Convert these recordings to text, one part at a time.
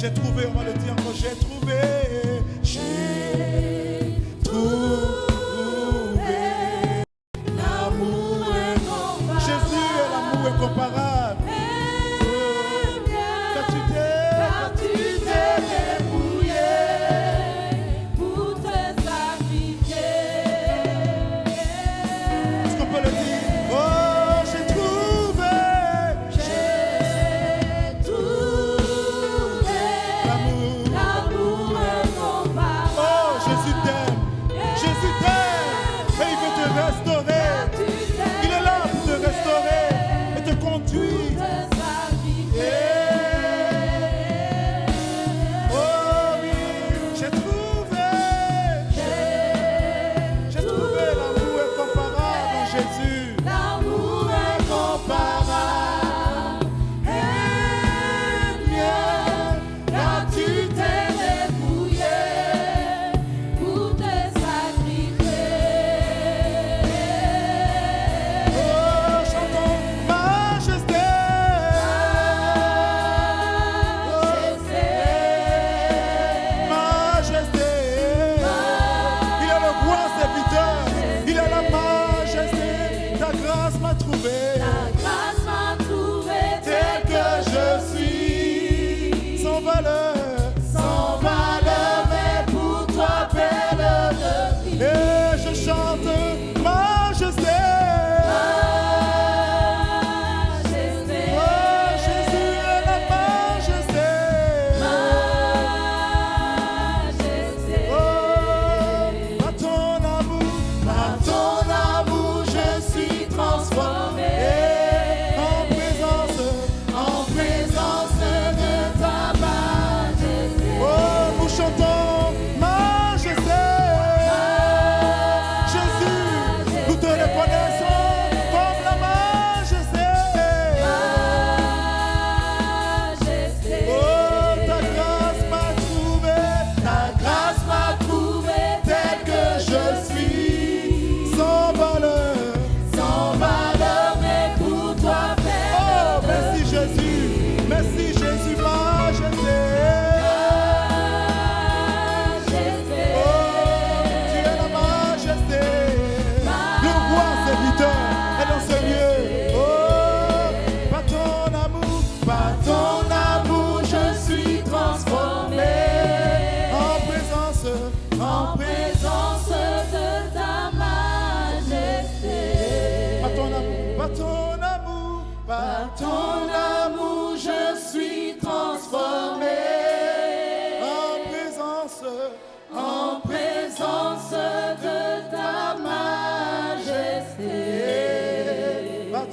J'ai trouvé, on va le dire encore, j'ai trouvé. J'ai trouvé l'amour incomparable. Jésus est l'amour incomparable. Quand tu t'es débrouillé pour te sacrifier. Est-ce qu'on peut le dire? Oh, j'ai trouvé l'amour incomparable. Oh, Jésus t'aime. Jésus t'aime. Et il veut te restaurer. Il est là pour te restaurer et te conduire. Oh oui, j'ai trouvé l'amour incomparable en Jésus. L'amour incomparable est bien. Quand tu t'es débrouillé pour te sacrifier. Oh, chantons majesté. Majesté. Il est le roi serviteur. Il est la majesté. Ta grâce m'a trouvé. Tel que je suis. Sans valeur. Mais pour toi, belle de vie. Et je chante majesté. Oh, Jésus est la majesté. Oh, par ton amour, je suis transformé. En présence de ta majesté. Oh, nous chantons majesté. Jésus, nous te reconnaissons comme la majesté. Oh, ta grâce m'a trouvé tel que je suis, sans valeur, mais pour toi, belle. Oh, merci Jésus, majesté. Oh, tu es la majesté. Le roi serviteur est dans ce lieu. Oh, par ton amour, je suis transformé. En présence de ta majesté. Par ton amour, je suis transformé. En présence de ta majesté. Par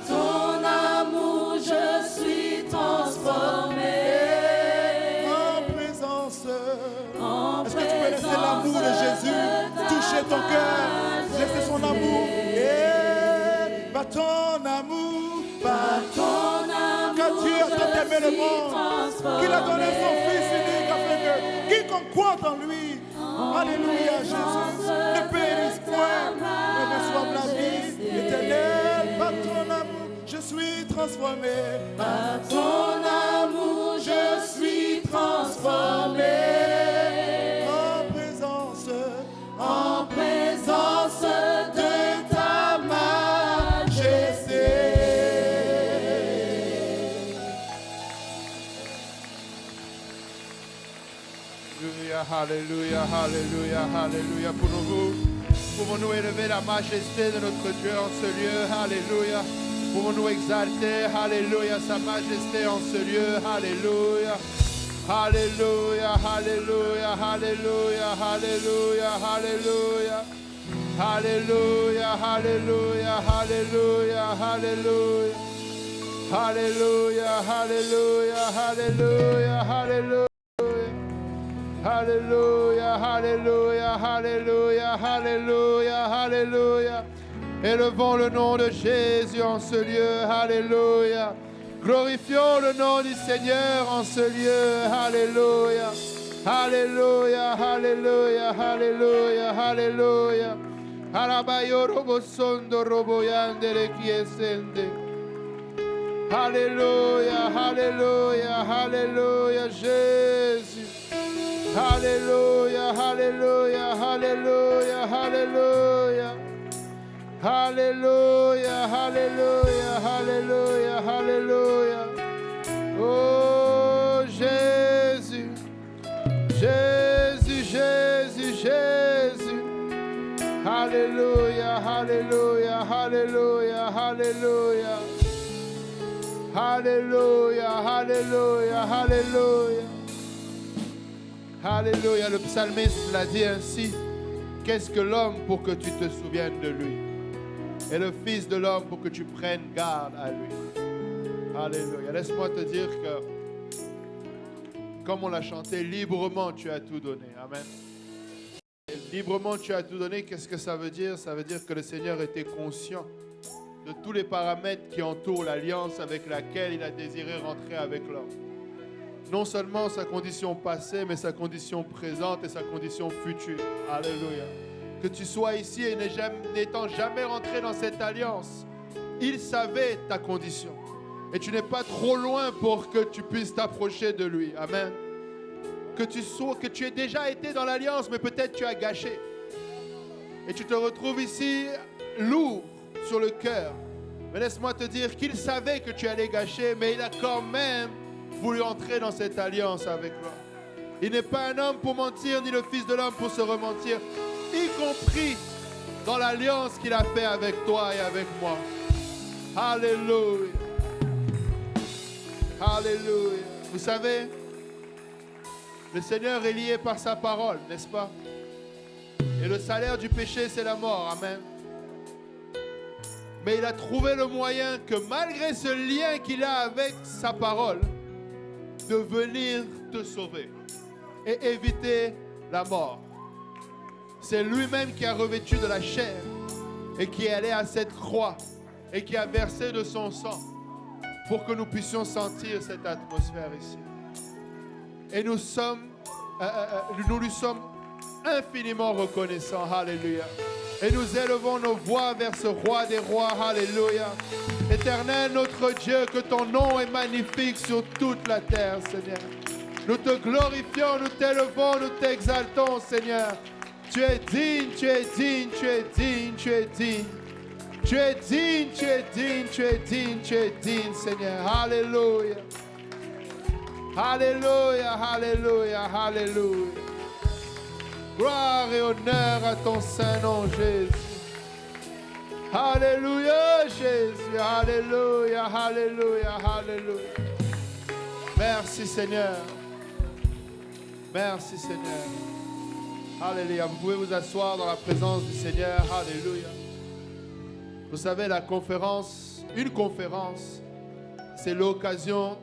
ton amour, je suis transformé. En présence. Est-ce que tu peux laisser l'amour de Jésus toucher ton cœur, laisser son amour? Par ton amour, car Dieu a tant aimé le monde qu'il a donné son Fils unique afin que quiconque croit en lui, alléluia Jésus, ne périsse point, mais reçoive la vie éternelle. Par ton amour, je suis transformé. Par ton amour, je suis transformé. En présence de ta majesté. Alléluia, alléluia, alléluia. Pouvons-nous élever la majesté de notre Dieu en ce lieu? Alléluia. Pouvons-nous exalter, alléluia, sa majesté en ce lieu? Alléluia. Alléluia, alléluia, alléluia, alléluia, alléluia. Alléluia, alléluia, alléluia, alléluia. Alléluia, alléluia, alléluia, alléluia. Alléluia, alléluia, alléluia, alléluia, alléluia. Élevons le nom de Jésus en ce lieu, alléluia. Glorifions le nom du Seigneur en ce lieu, alléluia. Alléluia, alléluia, alléluia, alléluia. Alabayo robo sondo robo yandere kiesende. Alléluia, alléluia. Alléluia, Jésus. Alléluia, Alléluia, Alléluia, Alléluia. Alléluia, Alléluia, Alléluia, Alléluia. Oh Jésus, Jésus, Jésus, Jésus. Alléluia, Alléluia, Alléluia, Alléluia. Alléluia, Alléluia, Alléluia. Alléluia, le psalmiste l'a dit ainsi. Qu'est-ce que l'homme pour que tu te souviennes de lui? Et le Fils de l'homme pour que tu prennes garde à lui. Alléluia. Laisse-moi te dire que, comme on l'a chanté, librement tu as tout donné. Amen. Et librement tu as tout donné, qu'est-ce que ça veut dire? Ça veut dire que le Seigneur était conscient de tous les paramètres qui entourent l'alliance avec laquelle il a désiré rentrer avec l'homme. Non seulement sa condition passée, mais sa condition présente et sa condition future. Alléluia. Que tu sois ici et n'étant jamais rentré dans cette alliance, il savait ta condition. Et tu n'es pas trop loin pour que tu puisses t'approcher de lui. Amen. Que tu aies déjà été dans l'alliance, mais peut-être tu as gâché. Et tu te retrouves ici lourd sur le cœur. Mais laisse-moi te dire qu'il savait que tu allais gâcher, mais il a quand même voulu entrer dans cette alliance avec toi. Il n'est pas un homme pour mentir, ni le Fils de l'homme pour se rementir, y compris dans l'alliance qu'il a fait avec toi et avec moi. Alléluia. Alléluia. Vous savez, le Seigneur est lié par sa parole, n'est-ce pas? Et le salaire du péché, c'est la mort. Amen. Mais il a trouvé le moyen que malgré ce lien qu'il a avec sa parole, de venir te sauver et éviter la mort. C'est lui-même qui a revêtu de la chair et qui est allé à cette croix et qui a versé de son sang pour que nous puissions sentir cette atmosphère ici. Et nous lui sommes infiniment reconnaissants. Alléluia. Et nous élevons nos voix vers ce roi des rois. Alléluia. Éternel, notre Dieu, que ton nom est magnifique sur toute la terre, Seigneur. Nous te glorifions, nous t'élevons, nous t'exaltons, Seigneur. Tu es digne, tu es digne, tu es digne, tu es digne. Tu es digne, tu es digne, tu es digne, tu es digne, Seigneur. Alléluia. Alléluia, alléluia, alléluia. Gloire et honneur à ton saint nom, Jésus. Alléluia, Jésus. Alléluia, alléluia, alléluia. Merci, Seigneur. Merci, Seigneur. Alléluia. Vous pouvez vous asseoir dans la présence du Seigneur. Alléluia. Vous savez, une conférence, c'est l'occasion.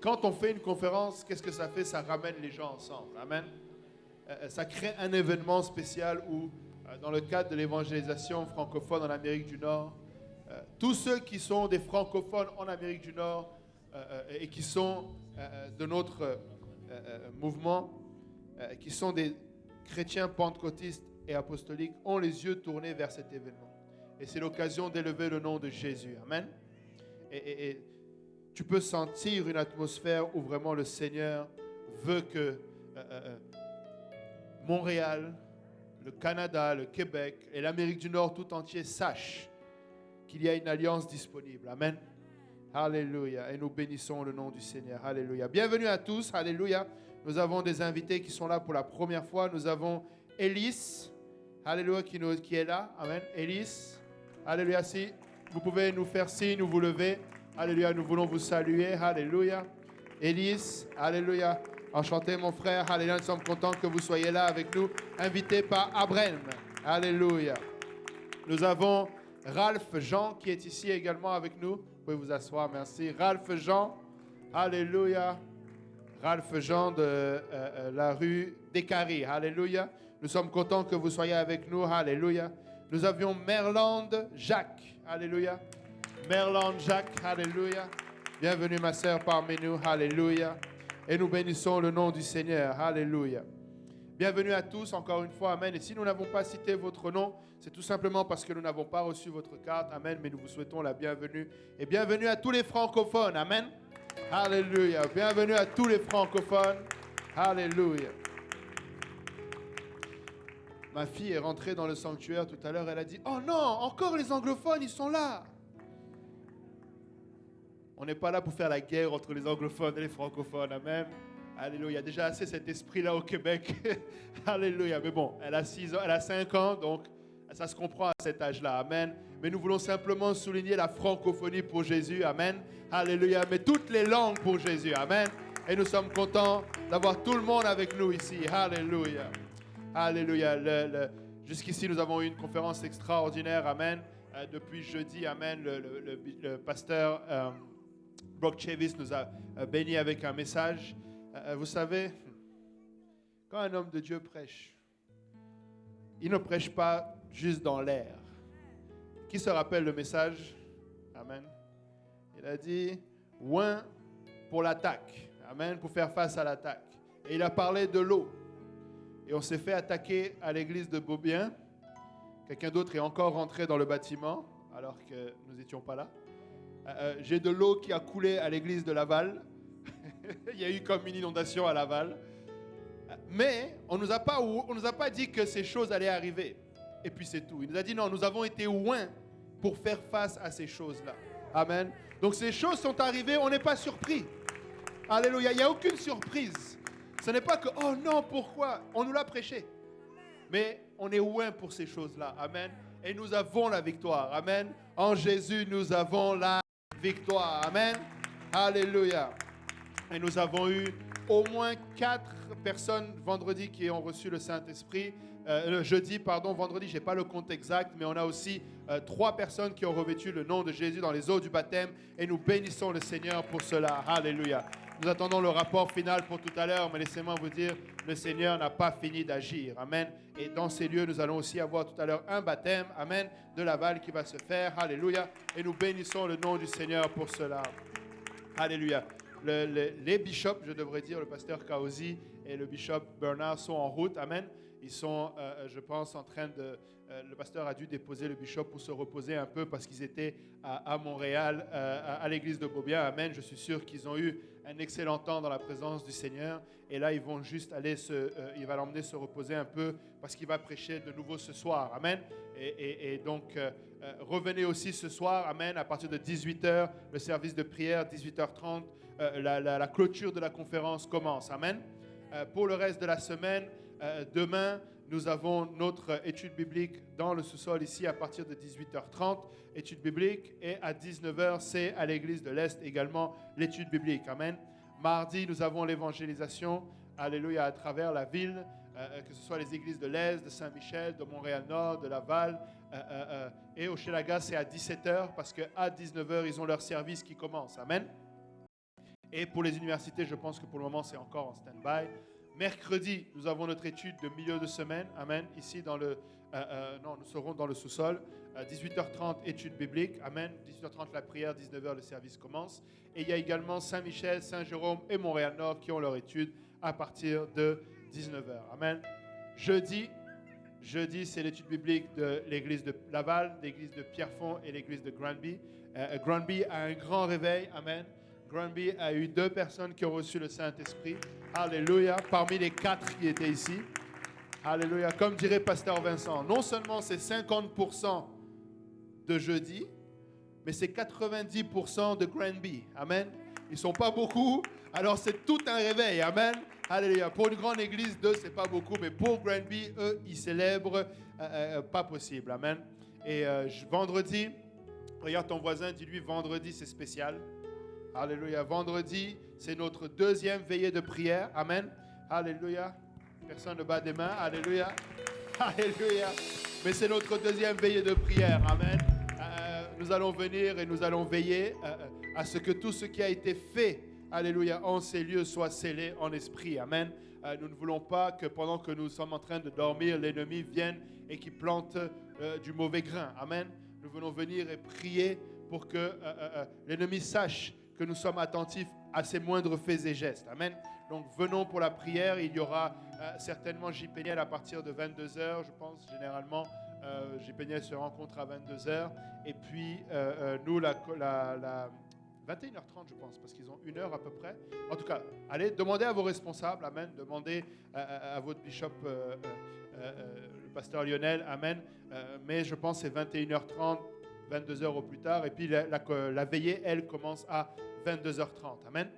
Quand on fait une conférence, qu'est-ce que ça fait? Ça ramène les gens ensemble. Amen. Ça crée un événement spécial où, dans le cadre de l'évangélisation francophone en Amérique du Nord, tous ceux qui sont des francophones en Amérique du Nord et qui sont de notre mouvement, qui sont des chrétiens pentecôtistes et apostoliques, ont les yeux tournés vers cet événement. Et c'est l'occasion d'élever le nom de Jésus. Amen. Et tu peux sentir une atmosphère où vraiment le Seigneur veut que Montréal, le Canada, le Québec et l'Amérique du Nord tout entier sachent qu'il y a une alliance disponible. Amen. Alléluia. Et nous bénissons le nom du Seigneur. Alléluia. Bienvenue à tous. Alléluia. Nous avons des invités qui sont là pour la première fois. Nous avons Élise. Alléluia, qui est là. Amen. Élise. Alléluia. Si vous pouvez nous faire signe ou vous lever. Alléluia. Nous voulons vous saluer. Alléluia. Élise. Alléluia. Enchanté, mon frère. Alléluia. Nous sommes contents que vous soyez là avec nous. Invité par Abraham. Alléluia. Nous avons Ralph Jean qui est ici également avec nous. Vous pouvez vous asseoir, merci. Ralph Jean, alléluia. Ralph Jean de la rue des Carrés, alléluia. Nous sommes contents que vous soyez avec nous, alléluia. Nous avions Merland Jacques, alléluia. Merland Jacques, alléluia. Bienvenue ma sœur parmi nous, alléluia. Et nous bénissons le nom du Seigneur, alléluia. Bienvenue à tous, encore une fois, amen. Et si nous n'avons pas cité votre nom, c'est tout simplement parce que nous n'avons pas reçu votre carte, amen. Mais nous vous souhaitons la bienvenue. Et bienvenue à tous les francophones, amen. Alléluia. Bienvenue à tous les francophones. Alléluia. Ma fille est rentrée dans le sanctuaire tout à l'heure, elle a dit « Oh non, encore les anglophones, ils sont là !» On n'est pas là pour faire la guerre entre les anglophones et les francophones, amen. Alléluia, il y a déjà assez cet esprit-là au Québec. Alléluia, mais bon, elle a 6 ans, elle a 5 ans, donc ça se comprend à cet âge-là, amen. Mais nous voulons simplement souligner la francophonie pour Jésus, amen. Alléluia, mais toutes les langues pour Jésus, amen. Et nous sommes contents d'avoir tout le monde avec nous ici, alléluia. Alléluia. Jusqu'ici, nous avons eu une conférence extraordinaire, amen. Depuis jeudi, amen, le pasteur Brock Chavis nous a bénis avec un message. Vous savez, quand un homme de Dieu prêche, il ne prêche pas juste dans l'air. Qui se rappelle le message? Amen. Il a dit, oint pour l'attaque. Amen, pour faire face à l'attaque. Et il a parlé de l'eau. Et on s'est fait attaquer à l'église de Beaubien. Quelqu'un d'autre est encore rentré dans le bâtiment, alors que nous n'étions pas là. J'ai de l'eau qui a coulé à l'église de Laval. Il y a eu comme une inondation à Laval. Mais on ne nous a pas dit que ces choses allaient arriver. Et puis c'est tout. Il nous a dit non, nous avons été oints pour faire face à ces choses-là. Amen. Donc ces choses sont arrivées, on n'est pas surpris. Alléluia, il n'y a aucune surprise. Ce n'est pas que, oh non, pourquoi? On nous l'a prêché. Mais on est oints pour ces choses-là. Amen. Et nous avons la victoire. Amen. En Jésus, nous avons la victoire. Amen. Alléluia. Et nous avons eu au moins 4 personnes vendredi qui ont reçu le Saint-Esprit. Jeudi, vendredi, je n'ai pas le compte exact, mais on a aussi 3 personnes qui ont revêtu le nom de Jésus dans les eaux du baptême. Et nous bénissons le Seigneur pour cela. Alléluia. Nous attendons le rapport final pour tout à l'heure, mais laissez-moi vous dire, le Seigneur n'a pas fini d'agir. Amen. Et dans ces lieux, nous allons aussi avoir tout à l'heure un baptême, amen, de Laval qui va se faire. Alléluia. Et nous bénissons le nom du Seigneur pour cela. Alléluia. Les bishops, je devrais dire, le pasteur Kaozi et le bishop Bernard sont en route. Amen. Ils sont, je pense, en train de... le pasteur a dû déposer le bishop pour se reposer un peu parce qu'ils étaient à Montréal, à l'église de Beaubien. Amen. Je suis sûr qu'ils ont eu un excellent temps dans la présence du Seigneur. Et là, ils vont juste aller il va l'emmener se reposer un peu parce qu'il va prêcher de nouveau ce soir. Amen. Et donc, revenez aussi ce soir. Amen. À partir de 18h, le service de prière, 18h30, la clôture de la conférence commence. Amen. Pour le reste de la semaine, demain, nous avons notre étude biblique dans le sous-sol ici à partir de 18h30, étude biblique. Et à 19h, c'est à l'église de l'Est également l'étude biblique. Amen. Mardi, nous avons l'évangélisation, alléluia, à travers la ville, que ce soit les églises de l'Est, de Saint-Michel, de Montréal-Nord, de Laval. Et au Hochelaga, c'est à 17h parce qu'à 19h, ils ont leur service qui commence. Amen. Et pour les universités, je pense que pour le moment, c'est encore en stand-by. Mercredi, nous avons notre étude de milieu de semaine. Amen. Ici, nous serons dans le sous-sol. 18h30, étude biblique. Amen. 18h30, la prière. 19h, le service commence. Et il y a également Saint-Michel, Saint-Jérôme et Montréal-Nord qui ont leur étude à partir de 19h. Amen. Jeudi, c'est l'étude biblique de l'église de Laval, l'église de Pierrefonds et l'église de Granby. Granby a un grand réveil. Amen. Granby a eu 2 personnes qui ont reçu le Saint-Esprit. Alléluia. Parmi les 4 qui étaient ici. Alléluia. Comme dirait Pasteur Vincent, non seulement c'est 50% de jeudi, mais c'est 90% de Granby. Amen. Ils ne sont pas beaucoup, alors c'est tout un réveil. Amen. Alléluia. Pour une grande église, 2, c'est pas beaucoup, mais pour Granby, eux, ils célèbrent pas possible. Amen. Et vendredi, regarde ton voisin, dis-lui, vendredi, c'est spécial. Alléluia. Vendredi, c'est notre 2e veillée de prière. Amen. Alléluia. Personne ne bat des mains. Alléluia. Alléluia. Mais c'est notre 2e veillée de prière. Amen. Nous allons venir et nous allons veiller à ce que tout ce qui a été fait, alléluia, en ces lieux soit scellé en esprit. Amen. Nous ne voulons pas que pendant que nous sommes en train de dormir, l'ennemi vienne et qu'il plante du mauvais grain. Amen. Nous voulons venir et prier pour que l'ennemi sache que nous sommes attentifs à ses moindres faits et gestes. Amen. Donc venons pour la prière. Il y aura certainement JPNL à partir de 22h, je pense, généralement. JPNL se rencontre à 22h. Et puis nous, la 21h30, je pense, parce qu'ils ont 1 heure à peu près. En tout cas, allez, demandez à vos responsables, amen. Demandez à votre bishop, le pasteur Lionel, amen. Mais je pense que c'est 21h30, 22h au plus tard. Et puis la veillée, elle, commence à 22h30, amen.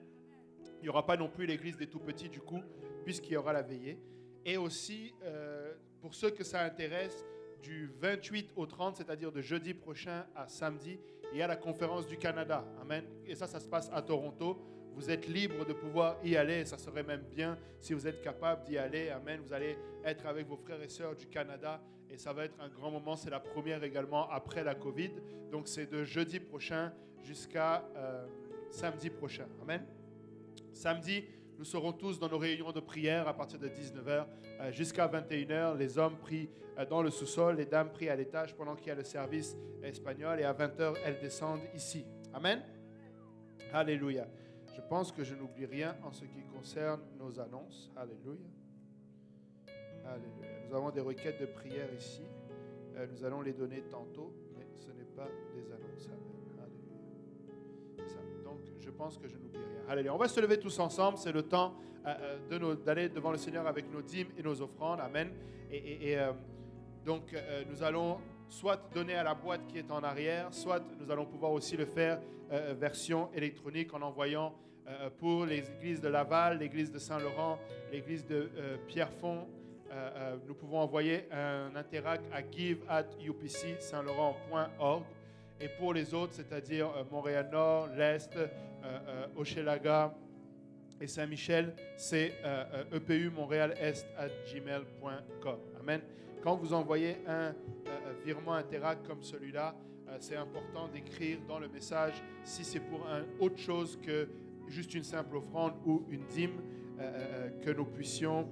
Il n'y aura pas non plus l'église des tout-petits, du coup, puisqu'il y aura la veillée. Et aussi, pour ceux que ça intéresse, du 28 au 30, c'est-à-dire de jeudi prochain à samedi, il y a la conférence du Canada. Amen. Et ça se passe à Toronto. Vous êtes libre de pouvoir y aller. Ça serait même bien si vous êtes capable d'y aller. Amen. Vous allez être avec vos frères et sœurs du Canada. Et ça va être un grand moment. C'est la première également après la COVID. Donc c'est de jeudi prochain jusqu'à samedi prochain. Amen. Samedi, nous serons tous dans nos réunions de prière à partir de 19h jusqu'à 21h. Les hommes prient dans le sous-sol, les dames prient à l'étage pendant qu'il y a le service espagnol. Et à 20h, elles descendent ici. Amen. Alléluia. Je pense que je n'oublie rien en ce qui concerne nos annonces. Alléluia. Alléluia. Nous avons des requêtes de prière ici. Nous allons les donner tantôt, mais ce n'est pas des annonces. Amen. Alléluia. Ça. Donc, je pense que je n'oublie rien. Alléluia. On va se lever tous ensemble. C'est le temps d'aller devant le Seigneur avec nos dîmes et nos offrandes. Amen. Donc, nous allons soit donner à la boîte qui est en arrière, soit nous allons pouvoir aussi le faire version électronique en envoyant pour les églises de Laval, l'église de Saint-Laurent, l'église de Pierrefonds. Nous pouvons envoyer un interact à give@upcsaintlaurent.org. Et pour les autres, c'est-à-dire Montréal-Nord, l'Est, Hochelaga et Saint-Michel, c'est epumontréalest@gmail.com. Amen. Quand vous envoyez un virement Interact comme celui-là, c'est important d'écrire dans le message si c'est pour autre chose que juste une simple offrande ou une dîme, que nous puissions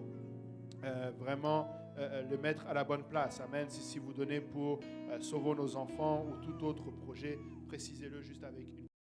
vraiment le mettre à la bonne place. Amen. Si vous donnez pour sauver nos enfants ou tout autre projet, précisez-le juste avec une